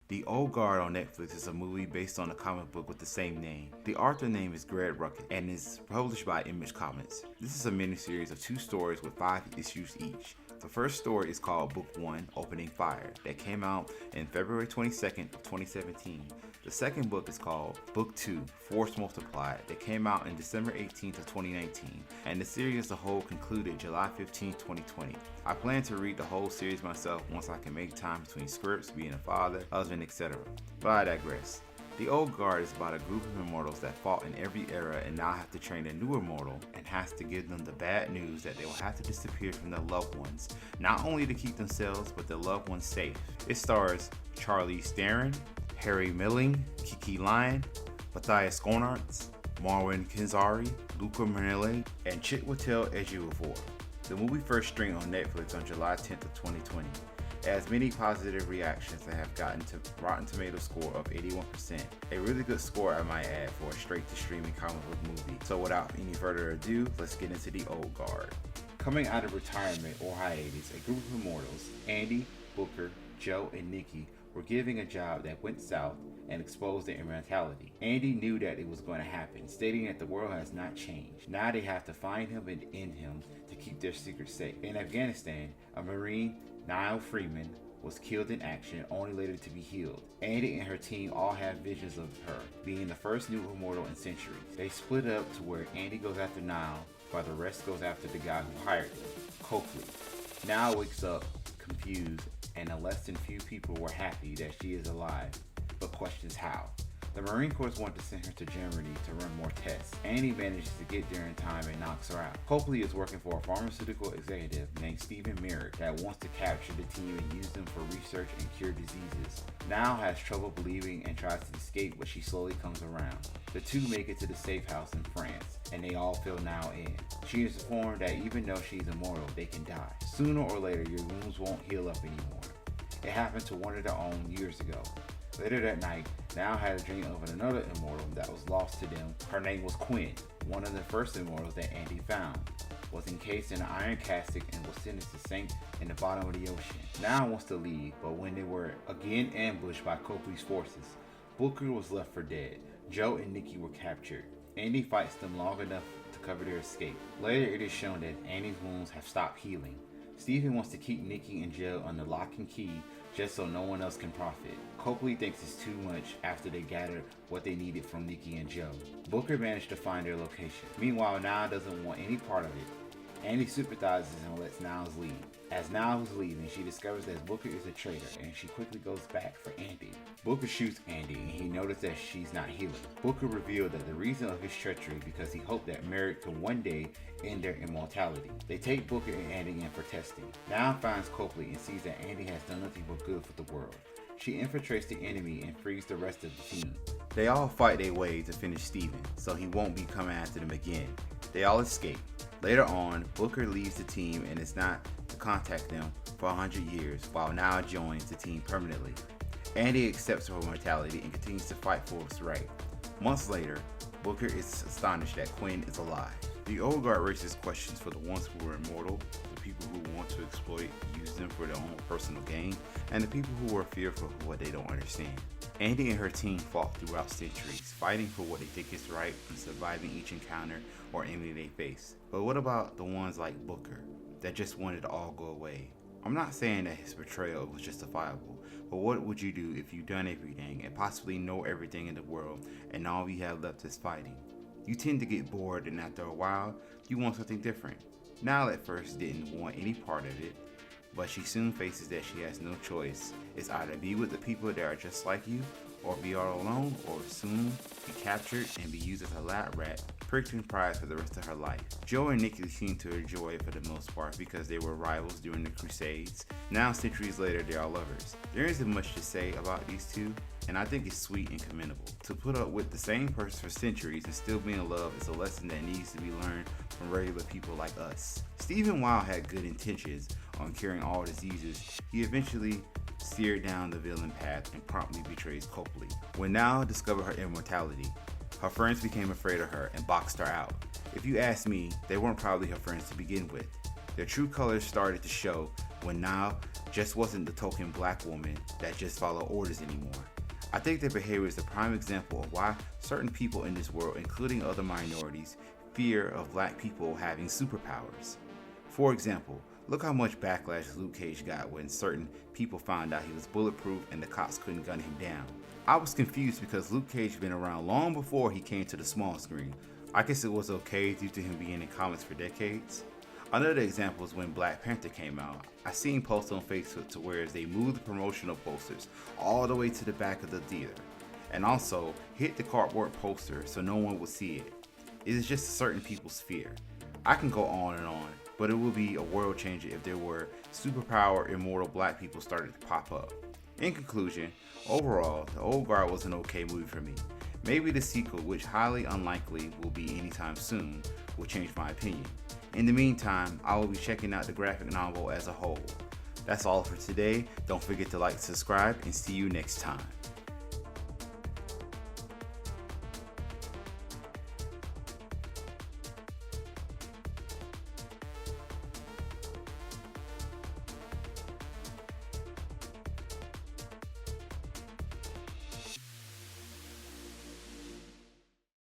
The Old Guard on Netflix is a movie based on a comic book with the same name. The author name is Greg Ruckus and is published by Image Comics. This is a miniseries of 2 stories with 5 issues each. The first story is called Book 1, Opening Fire, that came out in February 22nd of 2017. The second book is called Book 2, Force Multiplied, that came out in December 18th of 2019, and the series as a whole concluded July 15th, 2020. I plan to read the whole series myself once I can make time between scripts, being a father, husband, etc. But I digress. The Old Guard is about a group of immortals that fought in every era and now have to train a new immortal and has to give them the bad news that they will have to disappear from their loved ones, not only to keep themselves but their loved ones safe. It stars Charlize Theron, Harry Milling, Kiki Lyon, Matthias Schoenaerts, Marwan Kenzari, Luca Manelli, and Chiwetel Ejiofor. The movie first streamed on Netflix on July 10th of 2020. It has many positive reactions that have gotten to Rotten Tomatoes score of 81%. A really good score, I might add, for a straight-to-streaming comic book movie. So without any further ado, let's get into The Old Guard. Coming out of retirement or hiatus, a group of immortals, Andy, Booker, Joe, and Nikki, were given a job that went south and exposed their immortality. Andy knew that it was going to happen, stating that the world has not changed. Now they have to find him and end him to keep their secret safe. In Afghanistan, a Marine, Niall Freeman, was killed in action, only later to be healed. Andy and her team all have visions of her being the first new immortal in centuries. They split up to where Andy goes after Niall, while the rest goes after the guy who hired him, Copley. Niall wakes up confused, and the less than few people were happy that she is alive, but questions how. The Marine Corps wanted to send her to Germany to run more tests. Annie manages to get there in time and knocks her out. Copley is working for a pharmaceutical executive named Stephen Merrick that wants to capture the team and use them for research and cure diseases. Niall has trouble believing and tries to escape, but she slowly comes around. The two make it to the safe house in France, and they all fill Niall in. She is informed that even though she's immortal, they can die. Sooner or later, your wounds won't heal up anymore. It happened to one of their own years ago. Later that night, Niall had a dream of another immortal that was lost to them. Her name was Quinn. One of the first immortals that Andy found was encased in an iron casket and was sentenced to sink in the bottom of the ocean. Niall wants to leave, but when they were again ambushed by Copley's forces, Booker was left for dead. Joe and Nikki were captured. Andy fights them long enough to cover their escape. Later, it is shown that Andy's wounds have stopped healing. Stephen wants to keep Nikki in jail under lock and key just so no one else can profit. Copley thinks it's too much after they gathered what they needed from Nikki and Joe. Booker managed to find their location. Meanwhile, Niall doesn't want any part of it. Andy sympathizes and lets Niles leave. As Niles is leaving, she discovers that Booker is a traitor and she quickly goes back for Andy. Booker shoots Andy and he notices that she's not healing. Booker revealed that the reason of his treachery because he hoped that Merrick could one day end their immortality. They take Booker and Andy in for testing. Niall finds Copley and sees that Andy has done nothing but good for the world. She infiltrates the enemy and frees the rest of the team. They all fight their way to finish Steven, so he won't be coming after them again. They all escape. Later on, Booker leaves the team and is not to contact them for 100 years, while Niall joins the team permanently. Andy accepts her mortality and continues to fight for what's right. Months later, Booker is astonished that Quinn is alive. The Old Guard raises questions for the ones who are immortal, the people who want to exploit and use them for their own personal gain, and the people who are fearful of what they don't understand. Andy and her team fought throughout centuries, fighting for what they think is right and surviving each encounter or enemy they face. But what about the ones like Booker, that just wanted to all go away? I'm not saying that his betrayal was justifiable, but what would you do if you've done everything and possibly know everything in the world and all you have left is fighting? You tend to get bored, and after a while, you want something different. Niall at first didn't want any part of it, but she soon faces that she has no choice. It's either be with the people that are just like you, or be all alone, or soon be captured and be used as a lab rat, pricked and prized for the rest of her life. Joe and Nikki seem to enjoy it for the most part because they were rivals during the Crusades. Now, centuries later, they are lovers. There isn't much to say about these two, and I think it's sweet and commendable. To put up with the same person for centuries and still be in love is a lesson that needs to be learned from regular people like us. Stephen, while had good intentions on curing all diseases, he eventually steered down the villain path and promptly betrays Copley. When Niall discovered her immortality, her friends became afraid of her and boxed her out. If you ask me, they weren't probably her friends to begin with. Their true colors started to show when Nile just wasn't the token black woman that just followed orders anymore. I think their behavior is a prime example of why certain people in this world, including other minorities, fear of black people having superpowers. For example, look how much backlash Luke Cage got when certain people found out he was bulletproof and the cops couldn't gun him down. I was confused because Luke Cage had been around long before he came to the small screen. I guess it was okay due to him being in comics for decades. Another example is when Black Panther came out. I seen posts on Facebook to where they moved the promotional posters all the way to the back of the theater, and also hit the cardboard poster so no one would see it. It is just certain people's fear. I can go on and on, but it would be a world changer if there were superpower immortal black people started to pop up. In conclusion, overall, The Old Guard was an okay movie for me. Maybe the sequel, which highly unlikely will be anytime soon, will change my opinion. In the meantime, I will be checking out the graphic novel as a whole. That's all for today. Don't forget to like, subscribe, and see you next time.